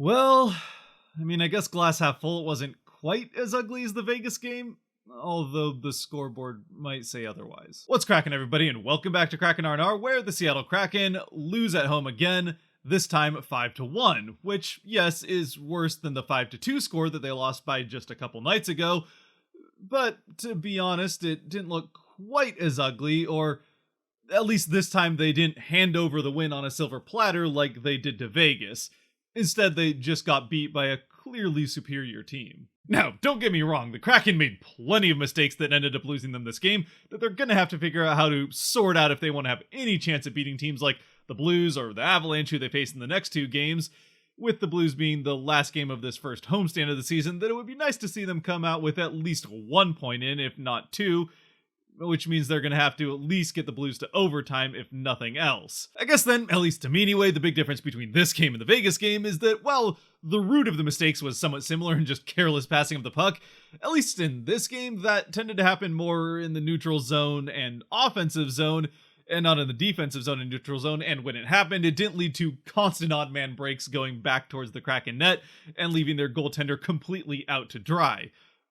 Well, I guess glass half full wasn't quite as ugly as the Vegas game, although the scoreboard might say otherwise. What's cracking, everybody, and welcome back to Kraken R&R, where the Seattle Kraken lose at home again, this time 5-1, which, yes, is worse than the 5-2 score that they lost by just a couple nights ago, but to be honest, it didn't look quite as ugly, or at least this time they didn't hand over the win on a silver platter like they did to Vegas. Instead, they just got beat by a clearly superior team. Now, don't get me wrong, the Kraken made plenty of mistakes that ended up losing them this game that they're going to have to figure out how to sort out if they want to have any chance at beating teams like the Blues or the Avalanche, who they face in the next two games. With the Blues being the last game of this first homestand of the season, that it would be nice to see them come out with at least 1 point in, if not two, which means they're going to have to at least get the Blues to overtime, if nothing else. I guess then, at least to me anyway, the big difference between this game and the Vegas game is that, well, the root of the mistakes was somewhat similar in just careless passing of the puck. At least in this game, that tended to happen more in the neutral zone and offensive zone, and not in the defensive zone and neutral zone, and when it happened, it didn't lead to constant odd man breaks going back towards the Kraken net and leaving their goaltender completely out to dry.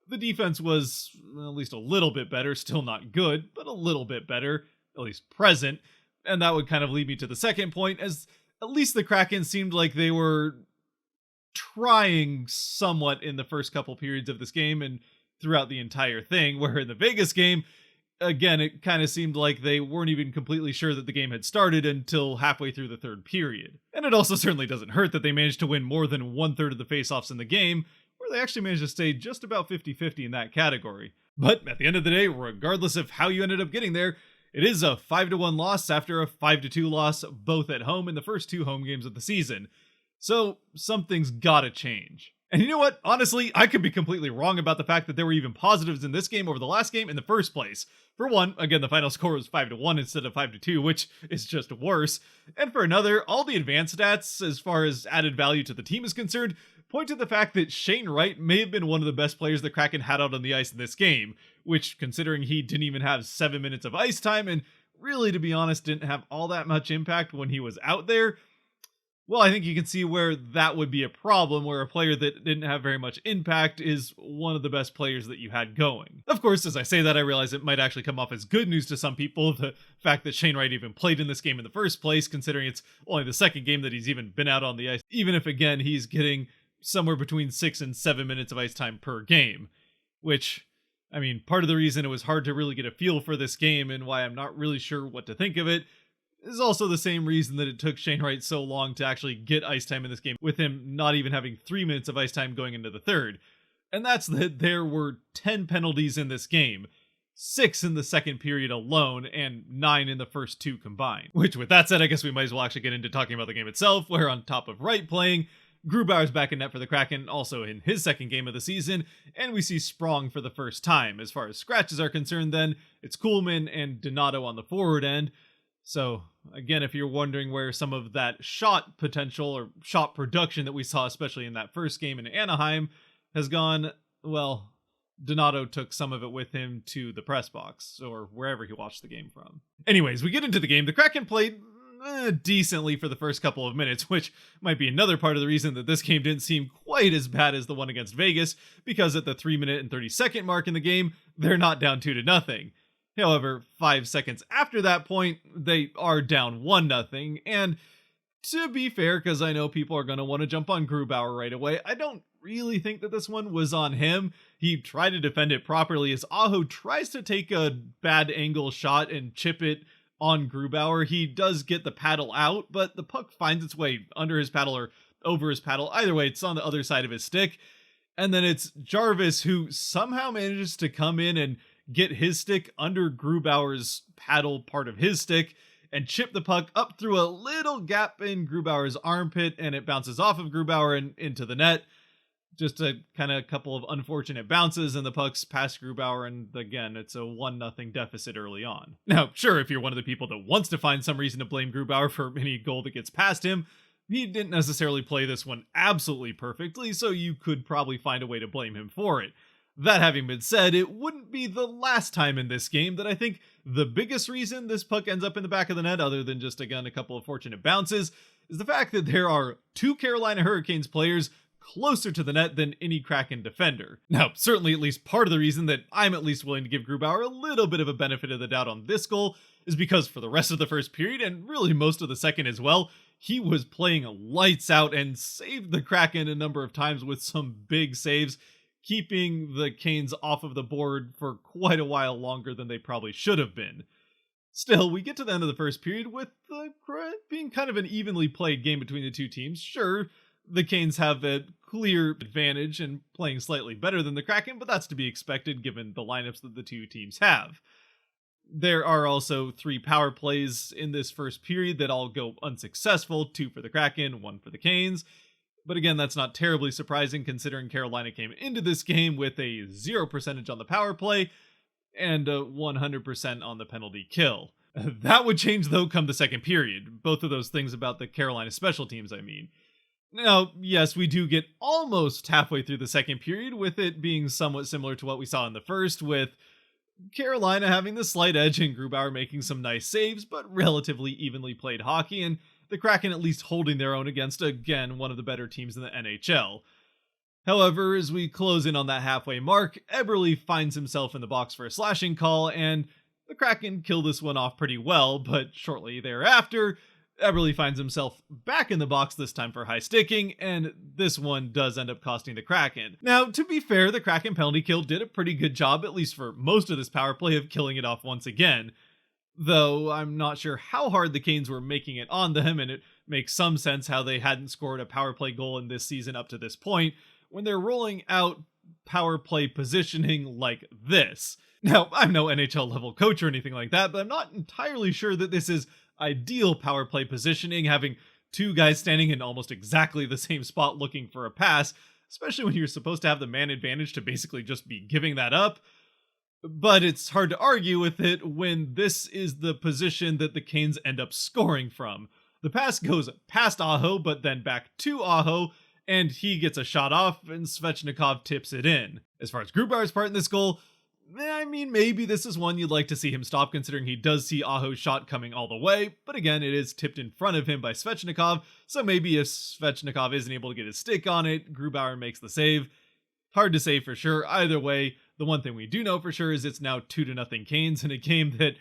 The defense was at least a little bit better, still not good, but a little bit better, at least present. And that would kind of lead me to the second point, as at least the Kraken seemed like they were trying somewhat in the first couple periods of this game and throughout the entire thing, where in the Vegas game, again, it kind of seemed like they weren't even completely sure that the game had started until halfway through the third period. And it also certainly doesn't hurt that they managed to win more than 1/3 of the faceoffs in the game, where they actually managed to stay just about 50-50 in that category. But at the end of the day, regardless of how you ended up getting there, it is a 5-1 loss after a 5-2 loss, both at home in the first two home games of the season. So something's gotta change. And you know what? Honestly, I could be completely wrong about the fact that there were even positives in this game over the last game in the first place. For one, again, the final score was 5-1 instead of 5-2, which is just worse. And for another, all the advanced stats, as far as added value to the team is concerned, point to the fact that Shane Wright may have been one of the best players the Kraken had out on the ice in this game, which, considering he didn't even have 7 minutes of ice time, and really, to be honest, didn't have all that much impact when he was out there, well, I think you can see where that would be a problem, where a player that didn't have very much impact is one of the best players that you had going. Of course, as I say that, I realize it might actually come off as good news to some people, the fact that Shane Wright even played in this game in the first place, considering it's only the second game that he's even been out on the ice, even if, again, he's getting somewhere between 6 and 7 minutes of ice time per game, which, part of the reason it was hard to really get a feel for this game and why I'm not really sure what to think of it is also the same reason that it took Shane Wright so long to actually get ice time in this game, with him not even having 3 minutes of ice time going into the third. And that's that there were 10 penalties in this game, 6 in the second period alone, and 9 in the first two combined. Which, with that said, I guess we might as well actually get into talking about the game itself, where on top of Wright playing, Grubauer's back in net for the Kraken, also in his second game of the season, and we see Sprong for the first time. As far as scratches are concerned then, it's Kuhlman and Donato on the forward end. So, again, if you're wondering where some of that shot potential or shot production that we saw, especially in that first game in Anaheim, has gone, well, Donato took some of it with him to the press box, or wherever he watched the game from. Anyways, we get into the game. The Kraken played decently for the first couple of minutes, which might be another part of the reason that this game didn't seem quite as bad as the one against Vegas, because at the 3-minute and 30-second mark in the game, they're not down 2-0. However, 5 seconds after that point, they are down 1-0, and to be fair, because I know people are going to want to jump on Grubauer right away, I don't really think that this one was on him. He tried to defend it properly as Aho tries to take a bad angle shot and chip it on Grubauer. He does get the paddle out, but the puck finds its way under his paddle or over his paddle. Either way, it's on the other side of his stick. And then it's Jarvis who somehow manages to come in and get his stick under Grubauer's paddle part of his stick and chip the puck up through a little gap in Grubauer's armpit, and it bounces off of Grubauer and into the net. Just a kind of couple of unfortunate bounces, and the puck's past Grubauer, and again, it's a 1-0 deficit early on. Now, sure, if you're one of the people that wants to find some reason to blame Grubauer for any goal that gets past him, he didn't necessarily play this one absolutely perfectly, so you could probably find a way to blame him for it. That having been said, it wouldn't be the last time in this game that I think the biggest reason this puck ends up in the back of the net, other than just, again, a couple of fortunate bounces, is the fact that there are two Carolina Hurricanes players closer to the net than any Kraken defender. Now, certainly at least part of the reason that I'm at least willing to give Grubauer a little bit of a benefit of the doubt on this goal is because for the rest of the first period, and really most of the second as well, he was playing lights out and saved the Kraken a number of times with some big saves, keeping the Canes off of the board for quite a while longer than they probably should have been. Still, we get to the end of the first period with being kind of an evenly played game between the two teams. Sure, the Canes have a clear advantage and playing slightly better than the Kraken, but that's to be expected given the lineups that the two teams have. There are also 3 power plays in this first period that all go unsuccessful, 2 for the Kraken, 1 for the Canes. But again, that's not terribly surprising considering Carolina came into this game with a 0% on the power play and a 100% on the penalty kill. That would change though come the second period. Both of those things about the Carolina special teams, I mean. Now, yes, we do get almost halfway through the second period with it being somewhat similar to what we saw in the first, with Carolina having the slight edge and Grubauer making some nice saves, but relatively evenly played hockey, and the Kraken at least holding their own against, again, one of the better teams in the NHL. However, as we close in on that halfway mark, Eberle finds himself in the box for a slashing call, and the Kraken kill this one off pretty well, but shortly thereafter, Eberle finds himself back in the box, this time for high sticking, and this one does end up costing the Kraken. Now, to be fair, the Kraken penalty kill did a pretty good job, at least for most of this power play, of killing it off once again. Though I'm not sure how hard the Canes were making it on them, and it makes some sense how they hadn't scored a power play goal in this season up to this point, when they're rolling out power play positioning like this. Now, I'm no NHL level coach or anything like that, but I'm not entirely sure that this is ideal power play positioning, having 2 guys standing in almost exactly the same spot looking for a pass, especially when you're supposed to have the man advantage to basically just be giving that up. But it's hard to argue with it when this is the position that the Canes end up scoring from. The pass goes past Aho, but then back to Aho, and he gets a shot off, and Svechnikov tips it in. As far as Grubauer's part in this goal, I mean, maybe this is one you'd like to see him stop, considering he does see Aho's shot coming all the way, but again, it is tipped in front of him by Svechnikov, so maybe if Svechnikov isn't able to get his stick on it, Grubauer makes the save. Hard to say for sure. Either way, the one thing we do know for sure is it's now 2-0 Canes in a game that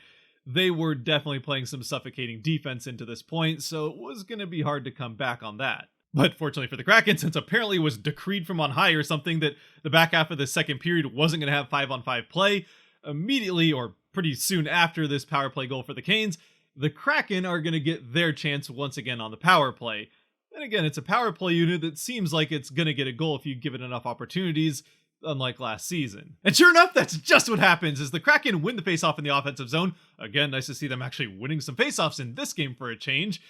they were definitely playing some suffocating defense into this point, so it was going to be hard to come back on that. But fortunately for the Kraken, since apparently it was decreed from on high or something that the back half of the second period wasn't going to have 5-on-5 play, immediately or pretty soon after this power play goal for the Canes, the Kraken are going to get their chance once again on the power play. And again, it's a power play unit that seems like it's going to get a goal if you give it enough opportunities, unlike last season. And sure enough, that's just what happens as the Kraken win the faceoff in the offensive zone. Again, nice to see them actually winning some faceoffs in this game for a change.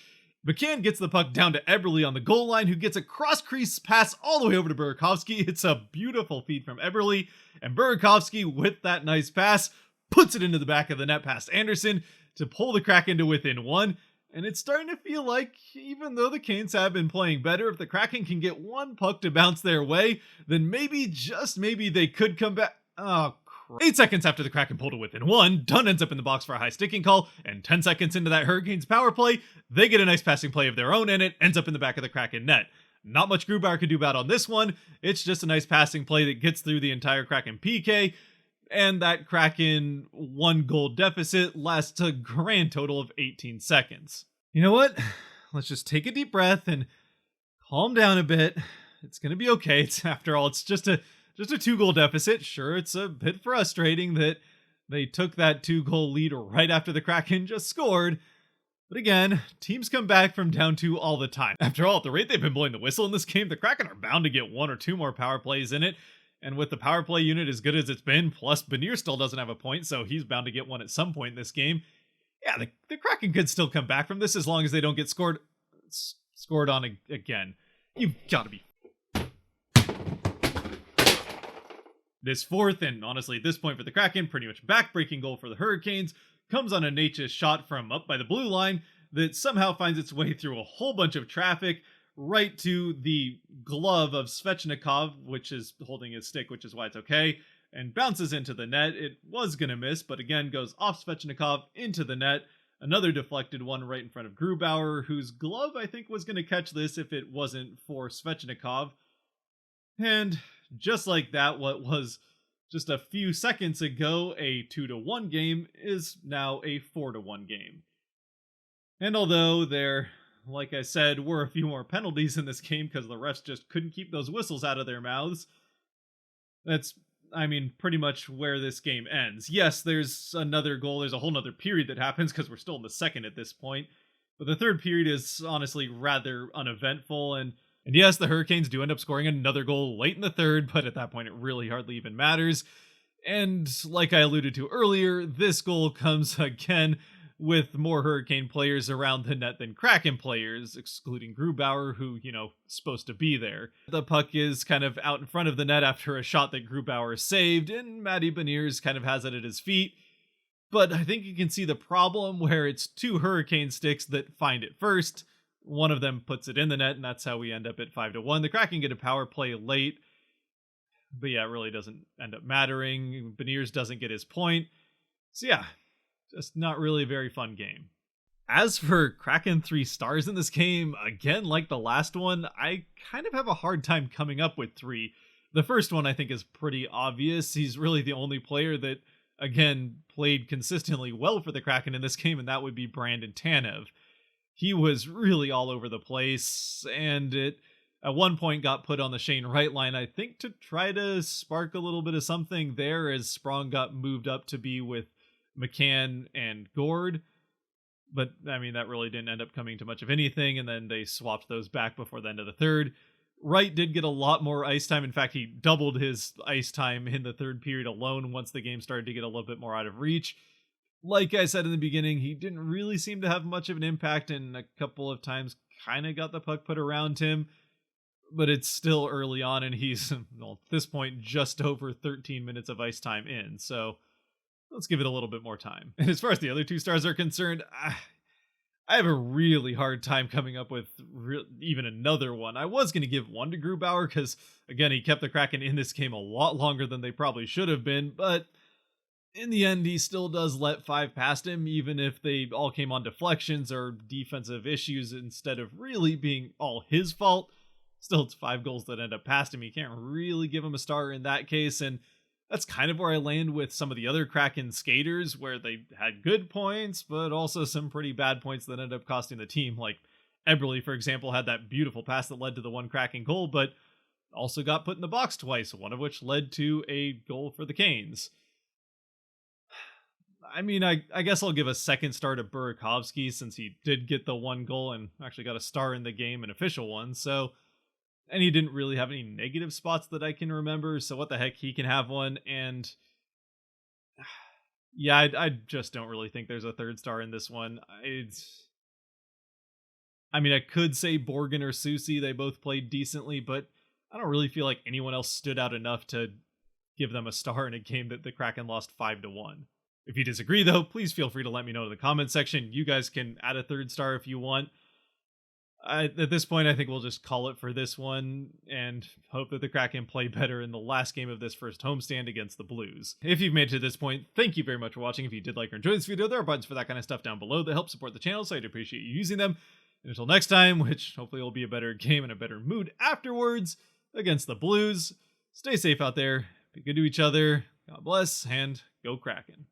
McCann gets the puck down to Eberle on the goal line, who gets a cross-crease pass all the way over to Burakovsky. It's a beautiful feed from Eberle, and Burakovsky, with that nice pass, puts it into the back of the net past Anderson to pull the Kraken to within 1. And it's starting to feel like, even though the Canes have been playing better, if the Kraken can get one puck to bounce their way, then maybe, just maybe, they could come back. Oh, crap. 8 seconds after the Kraken pulled it within 1, Dunn ends up in the box for a high sticking call, and 10 seconds into that Hurricanes power play, they get a nice passing play of their own, and it ends up in the back of the Kraken net. Not much Grubauer could do about on this one. It's just a nice passing play that gets through the entire Kraken PK, and that Kraken 1-goal deficit lasts a grand total of 18 seconds. You know what? Let's just take a deep breath and calm down a bit. It's going to be okay. After all, it's just a 2-goal deficit. Sure, it's a bit frustrating that they took that 2-goal lead right after the Kraken just scored. But again, teams come back from down 2 all the time. After all, at the rate they've been blowing the whistle in this game, the Kraken are bound to get 1 or 2 more power plays in it. And with the power play unit as good as it's been, plus Benier still doesn't have a point, so he's bound to get one at some point in this game. Yeah, the Kraken could still come back from this as long as they don't get scored on again. You've got to be. This fourth, and honestly at this point for the Kraken, pretty much back-breaking goal for the Hurricanes, comes on a Natchez shot from up by the blue line that somehow finds its way through a whole bunch of traffic right to the glove of Svechnikov, which is holding his stick, which is why it's okay. and bounces into the net. It was going to miss, but again goes off Svechnikov into the net. Another deflected one right in front of Grubauer, whose glove I think was going to catch this if it wasn't for Svechnikov. And just like that, what was just a few seconds ago a 2-1 game is now a 4-1 game. And although there, like I said, were a few more penalties in this game because the refs just couldn't keep those whistles out of their mouths, that's, pretty much where this game ends. Yes, there's another goal. There's a whole nother period that happens because we're still in the second at this point. But the third period is honestly rather uneventful. And yes, the Hurricanes do end up scoring another goal late in the third, but at that point it really hardly even matters. And like I alluded to earlier, this goal comes again with more Hurricane players around the net than Kraken players, excluding Grubauer, who, supposed to be there. The puck is kind of out in front of the net after a shot that Grubauer saved, and Matty Beniers kind of has it at his feet. But I think you can see the problem where it's two Hurricane sticks that find it first. One of them puts it in the net, and that's how we end up at 5-1. The Kraken get a power play late, but yeah, it really doesn't end up mattering. Beniers doesn't get his point. So yeah, just not really a very fun game. As for Kraken 3 stars in this game, again, like the last one, I kind of have a hard time coming up with 3. The first one I think is pretty obvious. He's really the only player that, again, played consistently well for the Kraken in this game, and that would be Brandon Tanev. He was really all over the place, and it at one point got put on the Shane Wright line, I think to try to spark a little bit of something there as Sprong got moved up to be with McCann and Gord. But, that really didn't end up coming to much of anything, and then they swapped those back before the end of the third. Wright did get a lot more ice time. In fact, he doubled his ice time in the third period alone once the game started to get a little bit more out of reach. Like I said in the beginning, he didn't really seem to have much of an impact, and a couple of times kind of got the puck put around him. But it's still early on, and he's, at this point, just over 13 minutes of ice time in. So let's give it a little bit more time. And as far as the other 2 stars are concerned, I have a really hard time coming up with even another one. I was going to give one to Grubauer because, again, he kept the Kraken in this game a lot longer than they probably should have been. But in the end, he still does let 5 past him, even if they all came on deflections or defensive issues instead of really being all his fault. Still, it's 5 goals that end up past him. You can't really give him a star in that case. And that's kind of where I land with some of the other Kraken skaters, where they had good points, but also some pretty bad points that ended up costing the team. Like Eberle, for example, had that beautiful pass that led to the one Kraken goal, but also got put in the box twice, one of which led to a goal for the Canes. I guess I'll give a second star to Burakovsky since he did get the one goal and actually got a star in the game, an official one. And he didn't really have any negative spots that I can remember, so what the heck, he can have one. And yeah, I just don't really think there's a third star in this one. I could say Borgen or Soucy, they both played decently, but I don't really feel like anyone else stood out enough to give them a star in a game that the Kraken lost 5-1. If you disagree, though, please feel free to let me know in the comment section. You guys can add a third star if you want. At this point, I think we'll just call it for this one and hope that the Kraken play better in the last game of this first homestand against the Blues. If you've made it to this point, thank you very much for watching. If you did like or enjoy this video, there are buttons for that kind of stuff down below that help support the channel, so I'd appreciate you using them. And until next time, which hopefully will be a better game and a better mood afterwards against the Blues, stay safe out there, be good to each other, God bless, and go Kraken.